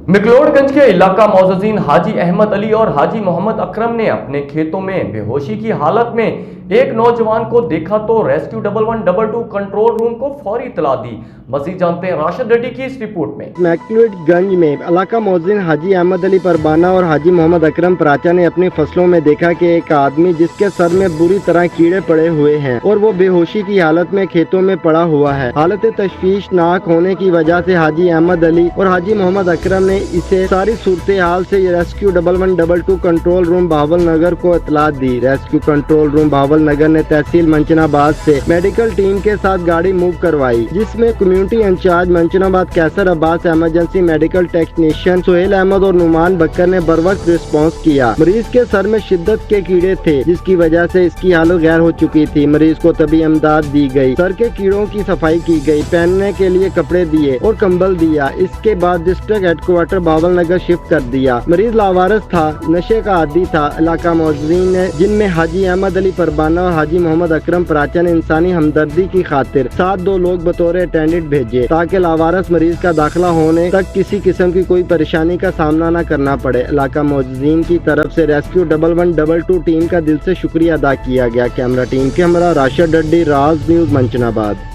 مکلوڈگنج کے علاقہ معززین حاجی احمد علی اور حاجی محمد اکرم نے اپنے کھیتوں میں بے ہوشی کی حالت میں ایک نوجوان کو دیکھا تو ریسکیو 1112 کنٹرول روم کو فوری اطلاع دی۔ مزید جانتے ہیں راشد ریڈی کی اس رپورٹ میں۔ مکلوڈگنج میں علاقہ معززین حاجی احمد علی پربانہ اور حاجی محمد اکرم پراچا نے اپنی فصلوں میں دیکھا کہ ایک آدمی جس کے سر میں بری طرح کیڑے پڑے ہوئے ہیں اور وہ بے ہوشی کی حالت میں کھیتوں میں پڑا ہوا ہے۔ حالت تشویشناک ہونے کی وجہ سے حاجی احمد علی اور حاجی محمد اکرم نے اسے ساری صورتحال سے rescue 1112 control room Bahawalnagar کو اطلاع دی۔ Rescue control room Bahawalnagar نے تحصیل منچن آباد سے میڈیکل ٹیم کے ساتھ گاڑی موو کروائی، جس میں community incharge Manchanabad Kaisar Abbas, emergency medical technician Sohail Ahmed اور نعمان بکر نے بروقت رسپانس کیا۔ مریض کے سر میں شدت کے کیڑے تھے جس کی وجہ سے اس کی حالت غیر ہو چکی تھی۔ مریض کو طبی امداد دی گئی، سر کے کیڑوں کی صفائی کی گئی، پہننے کے لیے کپڑے دیے اور کمبل دیا۔ اس کے بعد district headquarter Bahawalnagar shift کر دیا۔ مریض لاوارث تھا، نشے کا عادی تھا۔ علاقہ معززین نے، جن میں حاجی احمد علی پربانہ اور حاجی محمد اکرم پراچا نے انسانی ہمدردی کی خاطر ساتھ 2 لوگ بطور اٹینڈنٹ بھیجے تاکہ لاوارث مریض کا داخلہ ہونے تک کسی قسم کی کوئی پریشانی کا سامنا نہ کرنا پڑے۔ علاقہ معززین کی طرف سے ریسکیو 1112 ٹیم کا دل سے شکریہ ادا کیا گیا۔ کیمرہ ٹیم کے ہمراہ راشد ریڈی، راز نیوز، منچن آباد۔